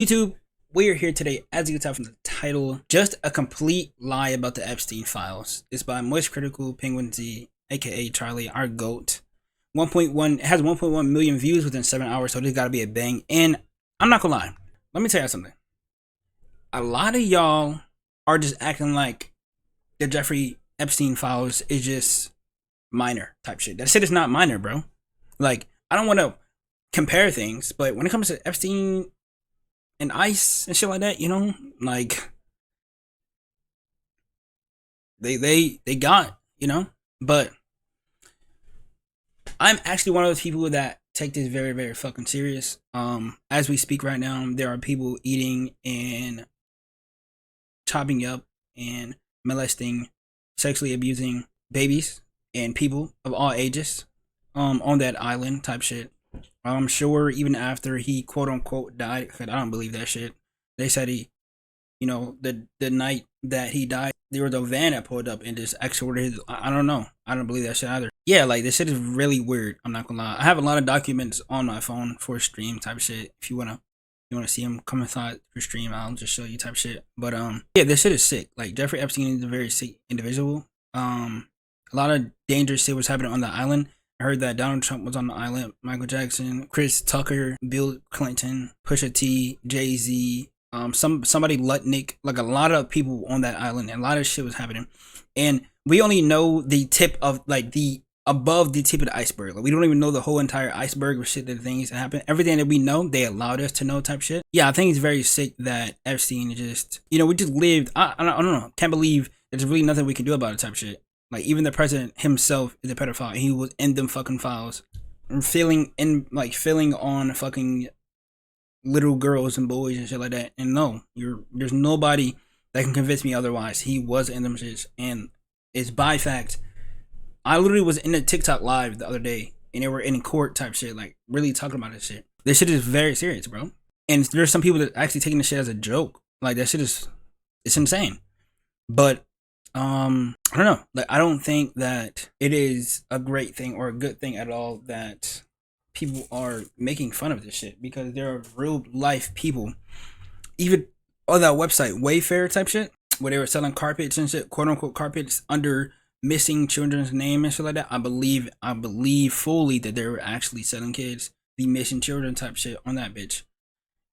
YouTube, we are here today, as you can tell from the title, just a complete lie about the Epstein files. It's by Moist Critical Penguin Z, aka Charlie, our GOAT. 1.1, it has 1.1 million views within 7 hours, so this gotta be a bang. And I'm not gonna lie, let me tell you something. A lot of y'all are just acting like the Jeffrey Epstein files is just minor type shit. That shit is not minor, bro. Like, I don't want to compare things, but when it comes to Epstein and ICE and shit like that, like they got, But I'm actually one of those people that take this very, very fucking serious. As we speak right now, there are people eating and chopping up and molesting, sexually abusing babies and people of all ages on that island type shit. I'm sure even after he quote unquote died, because I don't believe that shit. They said he, the night that he died, there was a van that pulled up and just escorted his. I don't know. I don't believe that shit either. Yeah, like this shit is really weird. I'm not gonna lie. I have a lot of documents on my phone for stream type shit. If you wanna see them, come inside for stream. I'll just show you type shit. But yeah, this shit is sick. Like Jeffrey Epstein is a very sick individual. A lot of dangerous shit was happening on the island. I heard that Donald Trump was on the island, Michael Jackson, Chris Tucker, Bill Clinton, Pusha T, Jay-Z, somebody Lutnick, like a lot of people on that island, and a lot of shit was happening. And we only know the tip of like the above the tip of the iceberg. Like we don't even know the whole entire iceberg of shit, the things that happen. Everything that we know, they allowed us to know type shit. Yeah, I think it's very sick that Epstein just, we just lived. I don't know. Can't believe there's really nothing we can do about it type shit. Like even the president himself is a pedophile. He was in them fucking files, filling on fucking little girls and boys and shit like that. And no, there's nobody that can convince me otherwise. He was in them shits, and it's by fact. I literally was in a TikTok live the other day, and they were in court type shit, like really talking about this shit. This shit is very serious, bro. And there's some people that actually taking this shit as a joke. Like that shit it's insane. But I don't know. Like I don't think that it is a great thing or a good thing at all that people are making fun of this shit, because there are real life people, even on that website Wayfair type shit, where they were selling carpets and shit, quote unquote carpets under missing children's name and shit like that. I believe fully that they were actually selling kids, the missing children type shit on that bitch.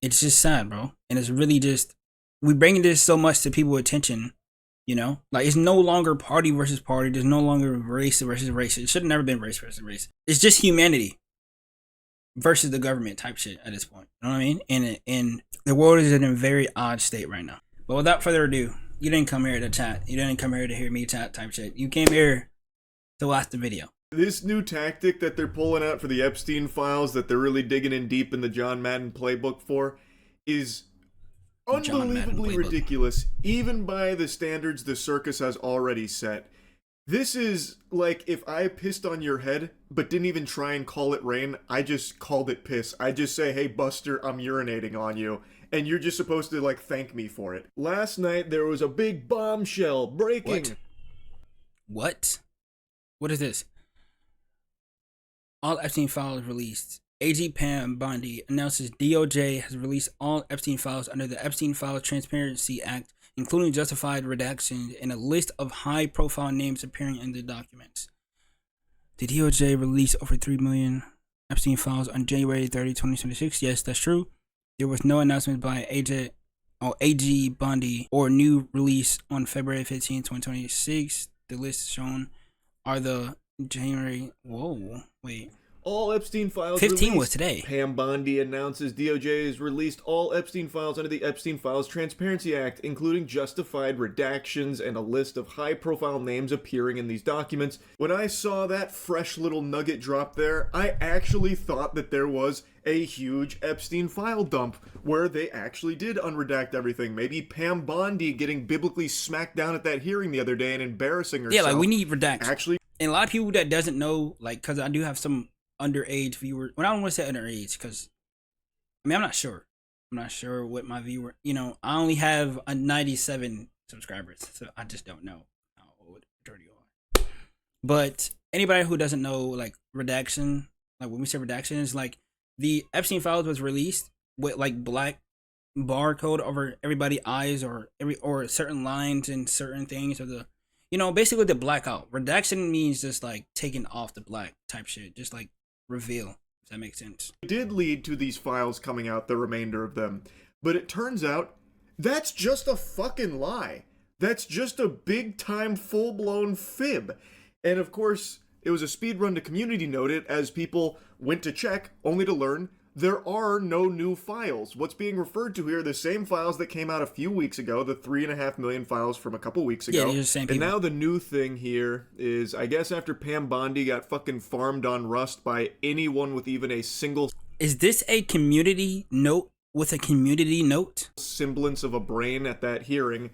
It's just sad, bro. And it's really just, we bringing this so much to people's attention. Like it's no longer party versus party. There's no longer race versus race. It should have never been race versus race. It's just humanity versus the government type shit at this point. You know what I mean? And the world is in a very odd state right now. But without further ado, you didn't come here to chat. You didn't come here to hear me chat type shit. You came here to watch the video. This new tactic that they're pulling out for the Epstein files, that they're really digging in deep in the John Madden playbook for, is unbelievably ridiculous, even by the standards the circus has already set. This is like if I pissed on your head, but didn't even try and call it rain. I just called it piss. I just say, hey Buster, I'm urinating on you. And you're just supposed to like thank me for it. Last night there was a big bombshell breaking. What? What is this? All Epstein files released. AG Pam Bondi announces DOJ has released all Epstein files under the Epstein Files Transparency Act, including justified redactions and a list of high-profile names appearing in the documents. The DOJ released over 3 million Epstein files on January 30, 2026. Yes, that's true. There was no announcement by AG Bondi or new release on February 15, 2026. The list shown are the January. Whoa, wait. All Epstein files 15 released. Was today. Pam Bondi announces DOJ has released all Epstein files under the Epstein Files Transparency Act, including justified redactions and a list of high-profile names appearing in these documents. When I saw that fresh little nugget drop there, I actually thought that there was a huge Epstein file dump where they actually did unredact everything. Maybe Pam Bondi getting biblically smacked down at that hearing the other day and embarrassing herself. Yeah, like we need redactions. Actually, and a lot of people that doesn't know, like, because I do have some underage viewers. Well, I don't want to say underage because I'm not sure. I'm not sure what my viewer. I only have a 97 subscribers, so I just don't know how old majority are. But anybody who doesn't know, like redaction, like when we say redaction, is like the Epstein files was released with like black barcode over everybody's eyes, or certain lines and certain things, or the, basically the blackout. Redaction means just like taking off the black type shit, just like reveal. If that makes sense. It did lead to these files coming out, the remainder of them, but it turns out that's just a fucking lie. That's just a big time full blown fib. And of course, it was a speed run to community note it as people went to check, only to learn there are no new files. What's being referred to here are the same files that came out a few weeks ago, the 3.5 million files from a couple weeks ago. Yeah, they're the same people. And now the new thing here is, I guess after Pam Bondi got fucking farmed on Rust by anyone with even a single... Is this a community note with a community note? ...semblance of a brain at that hearing,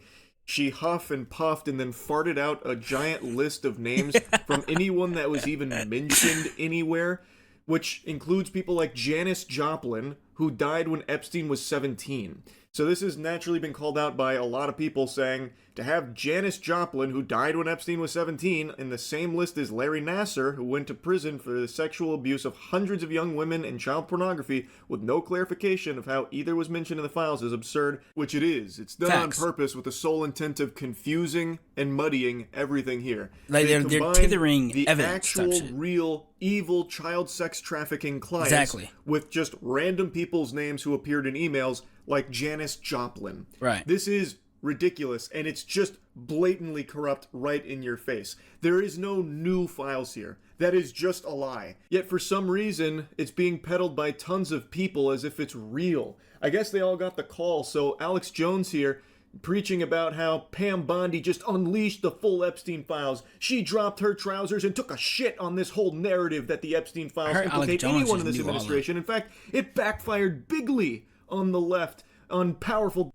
she huffed and puffed and then farted out a giant list of names from anyone that was even mentioned anywhere, which includes people like Janis Joplin, who died when Epstein was 17. So this has naturally been called out by a lot of people, saying to have Janis Joplin, who died when Epstein was 17, in the same list as Larry Nassar, who went to prison for the sexual abuse of hundreds of young women and child pornography, with no clarification of how either was mentioned in the files, is absurd, which it is. It's done Facts. on purpose with the sole intent of confusing and muddying everything here. Like they're tithering the evidence. actual, real, evil child sex trafficking clients Exactly. with just random people's names who appeared in emails like Janis Joplin. Right. This is ridiculous, and it's just blatantly corrupt right in your face. There is no new files here. That is just a lie. Yet for some reason, it's being peddled by tons of people as if it's real. I guess they all got the call, so Alex Jones here, preaching about how Pam Bondi just unleashed the full Epstein files. She dropped her trousers and took a shit on this whole narrative that the Epstein files implicate anyone in this administration. In fact, it backfired bigly on the left, on powerful...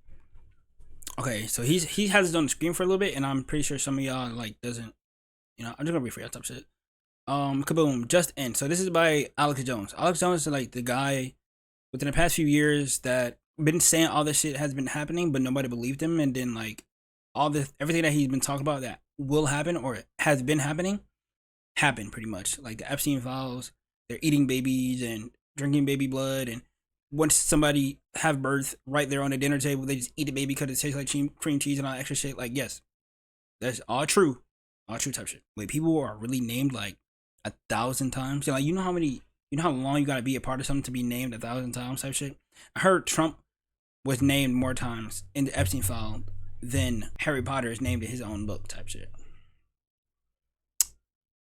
Okay, so he has it on the screen for a little bit, and I'm pretty sure some of y'all like doesn't, I'm just gonna read for y'all type shit. Kaboom, just in. So this is by Alex Jones. Alex Jones is like the guy within the past few years that been saying all this shit has been happening, but nobody believed him, and then like everything that he's been talking about that will happen or has been happening, happened pretty much. Like the Epstein files, they're eating babies and drinking baby blood, and once somebody have birth right there on the dinner table, they just eat the baby because it tastes like cream cheese and all that extra shit. Like, yes, that's all true type shit. Wait, people are really named like 1,000 times. Like, you know how long you gotta be a part of something to be named 1,000 times type shit. I heard Trump was named more times in the Epstein file than Harry Potter is named in his own book type shit.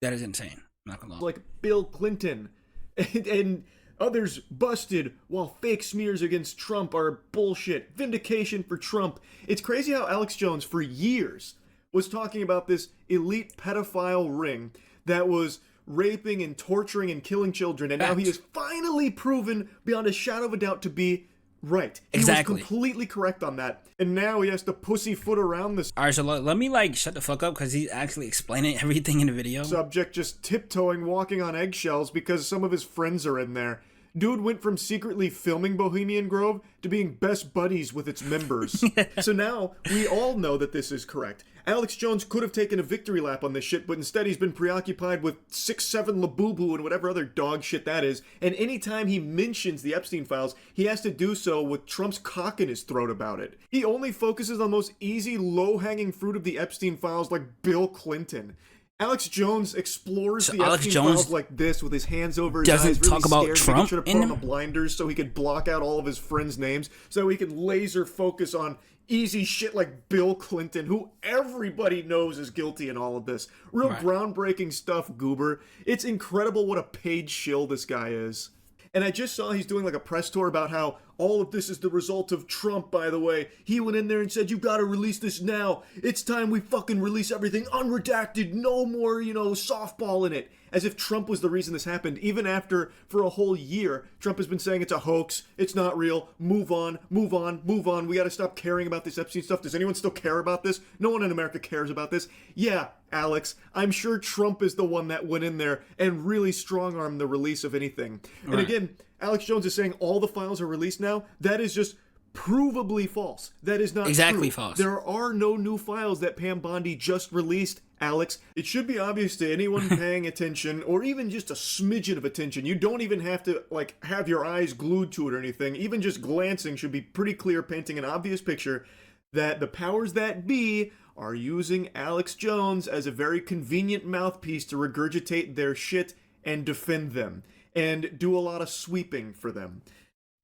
That is insane. I'm not gonna lie. Like Bill Clinton and others busted, while fake smears against Trump are bullshit. Vindication for Trump. It's crazy how Alex Jones, for years, was talking about this elite pedophile ring that was raping and torturing and killing children, and now he is finally proven beyond a shadow of a doubt to be right. Exactly. He was completely correct on that, and now he has to pussyfoot around this. Alright, so let me like shut the fuck up because he's actually explaining everything in the video. Subject just tiptoeing, walking on eggshells because some of his friends are in there. Dude went from secretly filming Bohemian Grove to being best buddies with its members. So now, we all know that this is correct. Alex Jones could have taken a victory lap on this shit, but instead he's been preoccupied with 6'7" Labubu and whatever other dog shit that is, and anytime he mentions the Epstein files, he has to do so with Trump's cock in his throat about it. He only focuses on the most easy, low-hanging fruit of the Epstein files like Bill Clinton. Alex Jones explores the Epstein files like this with his hands over his eyes, really talk about scared. Trump He should have put on the blinders so he could block out all of his friends' names, so he could laser focus on easy shit like Bill Clinton, who everybody knows is guilty in all of this. Real groundbreaking stuff, goober. It's incredible what a paid shill this guy is. And I just saw he's doing like a press tour about how all of this is the result of Trump, by the way. He went in there and said, you gotta release this now. It's time we fucking release everything unredacted. No more, softball in it. As if Trump was the reason this happened. Even after, for a whole year, Trump has been saying it's a hoax. It's not real. Move on, move on, move on. We gotta stop caring about this Epstein stuff. Does anyone still care about this? No one in America cares about this. Yeah, Alex, I'm sure Trump is the one that went in there and really strong-armed the release of anything. Right. And again, Alex Jones is saying all the files are released now. That is just provably false. That is not exactly true. False. There are no new files that Pam Bondi just released Alex, it should be obvious to anyone paying attention, or even just a smidgen of attention. You don't even have to, like, have your eyes glued to it or anything. Even just glancing should be pretty clear, painting an obvious picture that the powers that be are using Alex Jones as a very convenient mouthpiece to regurgitate their shit and defend them, and do a lot of sweeping for them.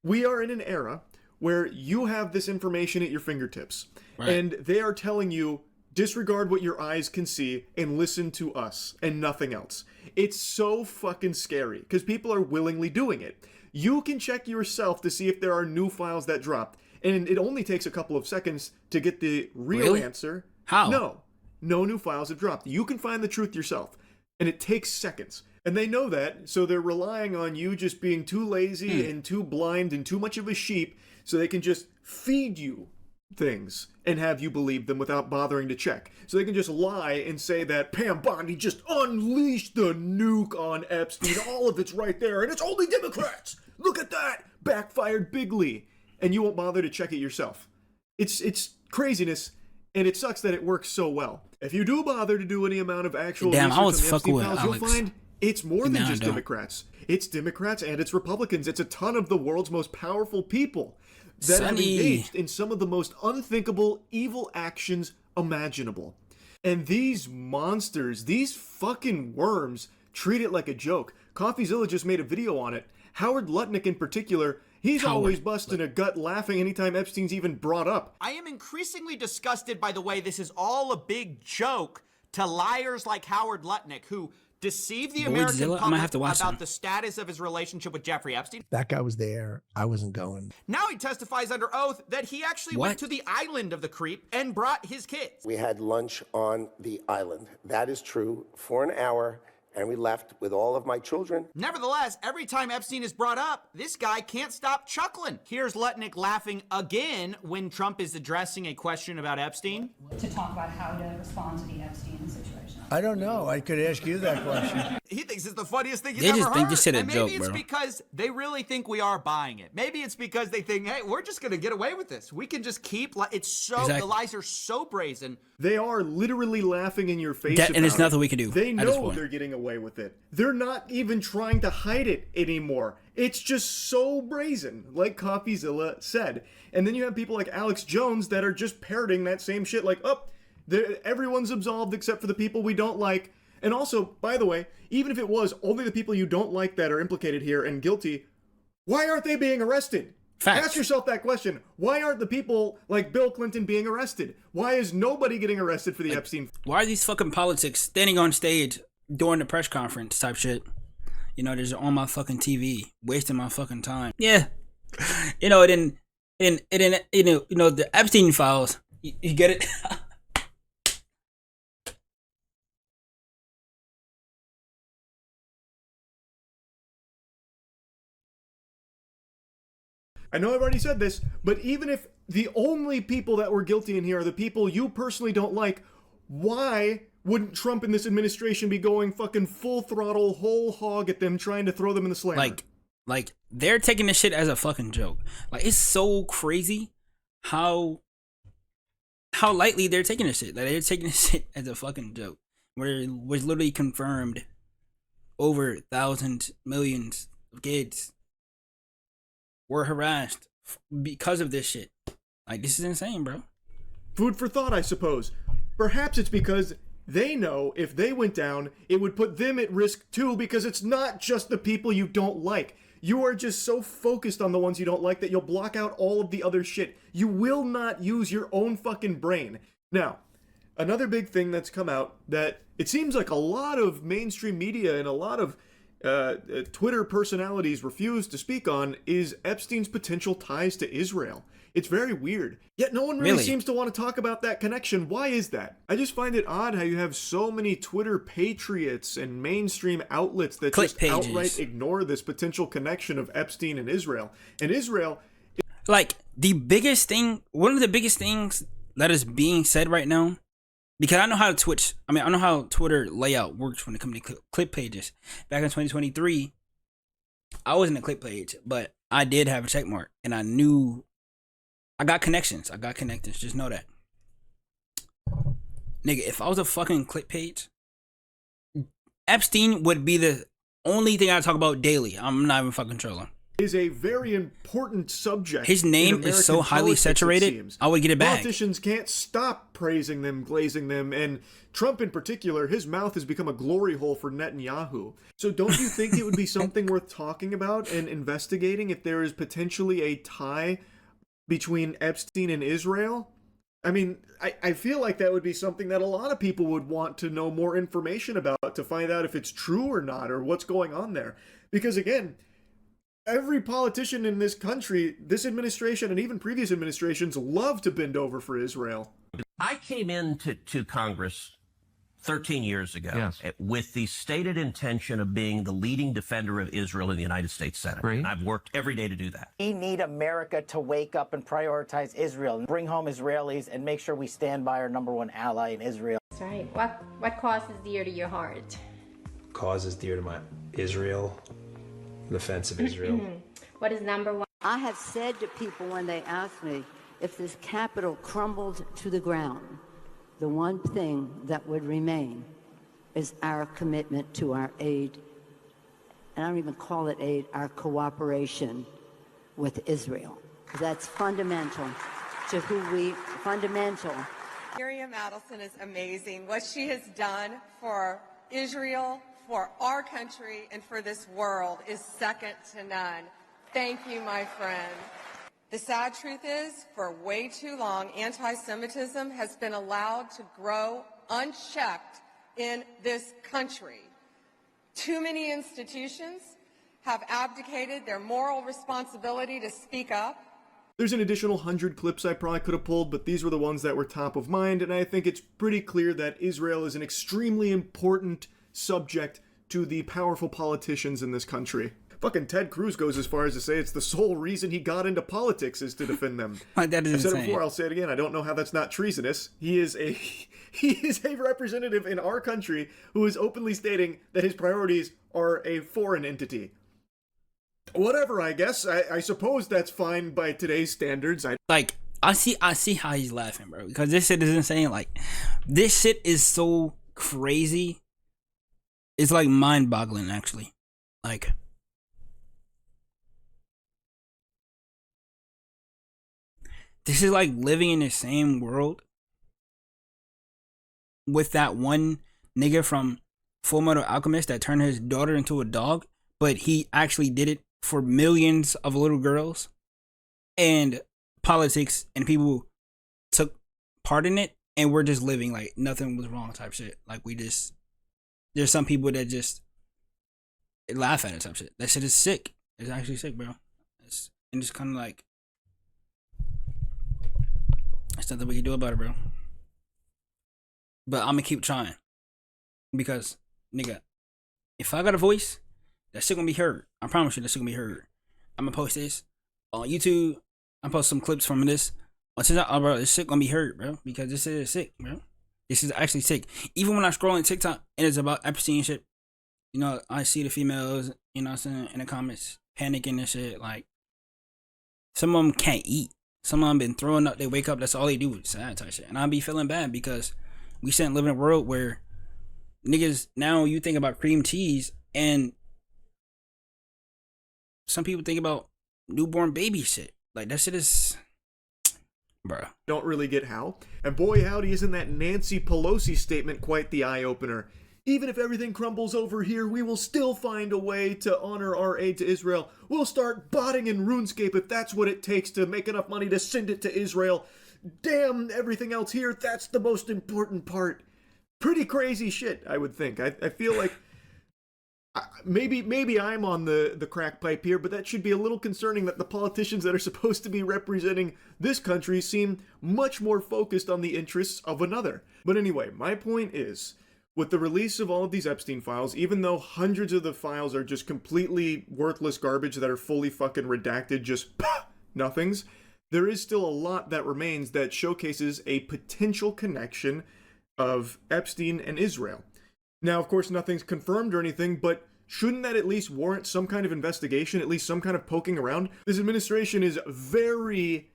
We are in an era where you have this information at your fingertips, right, and they are telling you, disregard what your eyes can see and listen to us and nothing else. It's so fucking scary because people are willingly doing it. You can check yourself to see if there are new files that dropped, and it only takes a couple of seconds to get the real answer. How? No new files have dropped. You can find the truth yourself, and it takes seconds. And they know that, so they're relying on you just being too lazy and too blind and too much of a sheep, so they can just feed you things and have you believe them without bothering to check. So they can just lie and say that Pam Bondi just unleashed the nuke on Epstein. All of it's right there, and it's only Democrats. Look at that. Backfired bigly. And you won't bother to check it yourself. It's craziness, and it sucks that it works so well. If you do bother to do any amount of actual research on the Epstein files, you'll find it's more than just Democrats. It's Democrats and it's Republicans. It's a ton of the world's most powerful people that have engaged in some of the most unthinkable, evil actions imaginable. And these monsters, these fucking worms, treat it like a joke. CoffeeZilla just made a video on it. Howard Lutnick in particular, he's always busting a gut laughing anytime Epstein's even brought up. I am increasingly disgusted by the way this is all a big joke to liars like Howard Lutnick, who deceived the American public about the status of his relationship with Jeffrey Epstein. That guy was there. I wasn't going. Now he testifies under oath that he actually went to the island of the creep and brought his kids. We had lunch on the island. That is true, for an hour, and we left with all of my children. Nevertheless, every time Epstein is brought up, this guy can't stop chuckling. Here's Lutnick laughing again when Trump is addressing a question about Epstein. To talk about how to respond to the Epstein situation. I don't know. I could ask you that question. He thinks it's the funniest thing he's ever heard. They just think this shit a joke, bro. Maybe it's because they really think we are buying it. Maybe it's because they think, hey, we're just going to get away with this. We can just keep, it's so, the lies are so brazen. They are literally laughing in your face and there's nothing we can do. They know they're getting away with it. They're not even trying to hide it anymore. It's just so brazen, like CoffeeZilla said. And then you have people like Alex Jones that are just parroting that same shit, like, everyone's absolved except for the people we don't like. And also, by the way, even if it was only the people you don't like that are implicated here and guilty, why aren't they being arrested? Facts. Ask yourself that question. Why aren't the people like Bill Clinton being arrested? Why is nobody getting arrested for the Epstein? Why are these fucking politics standing on stage during the press conference type shit? You know, they're on my fucking TV, wasting my fucking time. Yeah. You know, the Epstein files, you get it? I know I've already said this, but even if the only people that were guilty in here are the people you personally don't like, why wouldn't Trump and this administration be going fucking full throttle, whole hog at them, trying to throw them in the slammer? Like they're taking this shit as a fucking joke. Like, it's so crazy how lightly they're taking this shit. Like, they're taking this shit as a fucking joke. Where it was literally confirmed over thousands, millions of kids were harassed because of this shit. Like, this is insane, bro. Food for thought, I suppose. Perhaps it's because they know if they went down, it would put them at risk too, because it's not just the people you don't like. You are just so focused on the ones you don't like that you'll block out all of the other shit. You will not use your own fucking brain. Now, another big thing that's come out that it seems like a lot of mainstream media and a lot of Twitter personalities refuse to speak on is Epstein's potential ties to Israel. It's very weird. Yet no one really seems to want to talk about that connection. Why is that? I just find it odd how you have so many Twitter patriots and mainstream outlets that just outright ignore this potential connection of Epstein and Israel. And Israel... Like, one of the biggest things that is being said right now, because I know how I know how Twitter layout works when it comes to clip pages. Back in 2023, I wasn't a clip page, but I did have a check mark, and I knew I got connections. Just know that. Nigga, if I was a fucking clip page, Epstein would be the only thing I talk about daily. I'm not even fucking trolling. Is a very important subject. His name is so highly saturated, I would get it back. Politicians can't stop praising them, glazing them, and Trump in particular, his mouth has become a glory hole for Netanyahu. So don't you think it would be something worth talking about and investigating if there is potentially a tie between Epstein and Israel? I mean, I feel like that would be something that a lot of people would want to know more information about to find out if it's true or not, or what's going on there. Because again, every politician in this country, this administration and even previous administrations, love to bend over for Israel. I came into Congress 13 years ago with the stated intention of being the leading defender of Israel in the United States Senate. And I've worked every day to do that. We need America to wake up and prioritize Israel, bring home Israelis, and make sure we stand by our #1 ally in Israel. That's right. What cause is dear to your heart? Cause is dear to my Israel, the defense of Israel. What is #1? I have said to people when they ask me if this Capitol crumbled to the ground, the one thing that would remain is our commitment to our aid, and I don't even call it aid, our cooperation with Israel. That's fundamental to who we, fundamental. Miriam Adelson is amazing. What she has done for Israel, for our country, and for this world is second to none. Thank you, my friend. The sad truth is, for way too long, anti-Semitism has been allowed to grow unchecked in this country. Too many institutions have abdicated their moral responsibility to speak up. There's an additional 100 clips I probably could have pulled, but these were the ones that were top of mind, and I think it's pretty clear that Israel is an extremely important subject to the powerful politicians in this country. Fucking Ted Cruz goes as far as to say it's the sole reason he got into politics is to defend them. That is I've said insane. it before, I'll say it again. I don't know how that's not treasonous. He is a representative in our country who is openly stating that his priorities are a foreign entity. Whatever, I guess. I suppose that's fine by today's standards. I see how he's laughing, bro. Because this shit is insane. Like, this shit is so crazy. It's like mind-boggling, actually. Like, this is like living in the same world with that one nigga from Full Metal Alchemist that turned his daughter into a dog, but he actually did it for millions of little girls, and politics and people took part in it, and we're just living like nothing was wrong type shit. Like, there's some people that just laugh at it type shit. That shit is sick. It's actually sick, bro. It's kind of like, there's nothing we can do about it, bro. But I'm gonna keep trying. Because, nigga, if I got a voice, that shit gonna be heard. I promise you that shit gonna be heard. I'm gonna post this on YouTube. I'm post some clips from this. Bro, this shit gonna be heard, bro. Because this is sick, bro. This is actually sick. Even when I scroll on TikTok and it's about Epstein shit, you know, I see the females, you know what I'm saying, in the comments, panicking and shit. Like, some of them can't eat. Some of them been throwing up. They wake up, that's all they do. Sad type shit. And I be feeling bad because we shouldn't live in a world where niggas, now you think about cream cheese and some people think about newborn baby shit. Like, that shit is, bruh. Don't really get how. And boy howdy, isn't that Nancy Pelosi statement quite the eye-opener. Even if everything crumbles over here, we will still find a way to honor our aid to Israel. We'll start botting in RuneScape if that's what it takes to make enough money to send it to Israel. Damn everything else here, that's the most important part. Pretty crazy shit, I would think. I feel like maybe I'm on the crack pipe here, but that should be a little concerning that the politicians that are supposed to be representing this country seem much more focused on the interests of another. But anyway, my point is, with the release of all of these Epstein files, even though hundreds of the files are just completely worthless garbage that are fully fucking redacted, just nothings, there is still a lot that remains that showcases a potential connection of Epstein and Israel. Now, of course, nothing's confirmed or anything, but shouldn't that at least warrant some kind of investigation, at least some kind of poking around? This administration is very,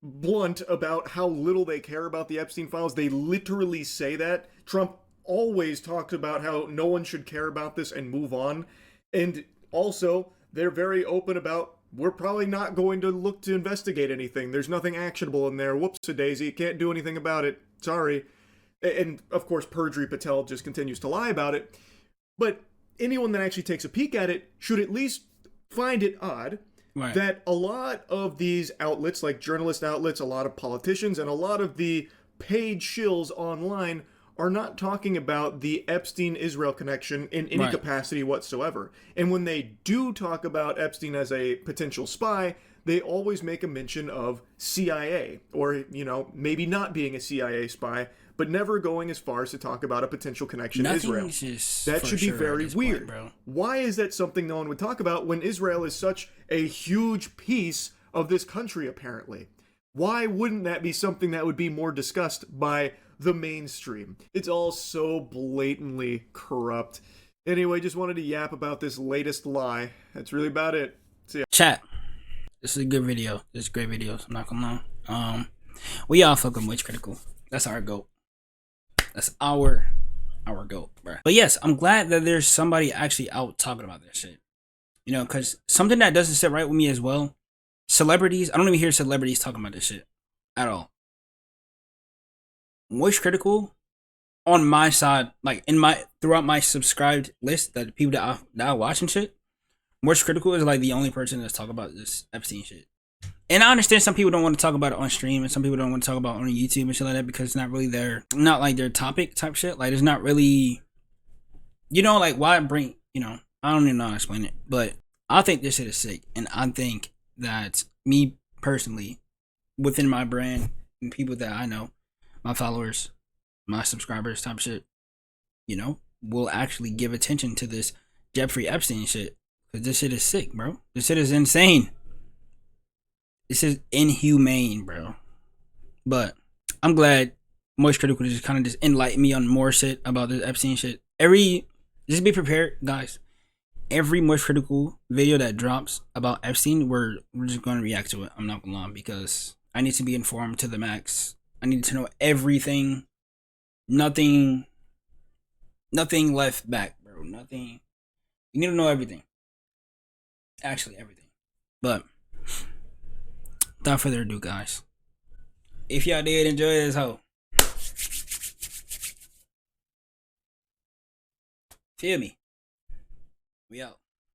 blunt about how little they care about the Epstein files. They literally say that. Trump always talks about how no one should care about this and move on. And also, they're very open about, we're probably not going to look to investigate anything. There's nothing actionable in there. Whoops-a-daisy. Can't do anything about it. Sorry. And, of course, Perjury Patel just continues to lie about it. But anyone that actually takes a peek at it should at least find it odd that a lot of these outlets, like journalist outlets, a lot of politicians, and a lot of the paid shills online are not talking about the Epstein-Israel connection in any capacity whatsoever. And when they do talk about Epstein as a potential spy, they always make a mention of CIA, or, you know, maybe not being a CIA spy, but never going as far as to talk about a potential connection to Israel. That should be very weird. Why is that something no one would talk about when Israel is such a huge piece of this country, apparently? Why wouldn't that be something that would be more discussed by the mainstream? It's all so blatantly corrupt. Anyway, just wanted to yap about this latest lie. That's really about it. See ya. Chat. This is a good video. This is great videos. I'm not gonna lie. We all fucking witch critical. That's our goal. That's our goal, bro. But yes, I'm glad that there's somebody actually out talking about this shit. You know, because something that doesn't sit right with me as well. Celebrities. I don't even hear celebrities talking about this shit at all. Witch critical on my side, like throughout my subscribed list, that the people that I watch and shit. Witch critical is like the only person that's talking about this Epstein shit. And I understand some people don't want to talk about it on stream, and some people don't want to talk about it on YouTube and shit like that, because it's not really not like their topic type shit. Like, it's not really, you know, like, why bring, you know, I don't even know how to explain it, but I think this shit is sick. And I think that me personally, within my brand and people that I know, my followers, my subscribers type shit, you know, will actually give attention to this Jeffrey Epstein shit. Because this shit is sick, bro. This shit is insane. This is inhumane, bro. But I'm glad Moist Critical just kind of just enlightened me on more shit about this Epstein shit. Just be prepared, guys. Every Moist Critical video that drops about Epstein, we're just going to react to it. I'm not gonna lie, because I need to be informed to the max. I need to know everything. Nothing left back, bro. Nothing. You need to know everything. Actually, everything. But without further ado, guys, if y'all did enjoy this hoe, feel me, we out.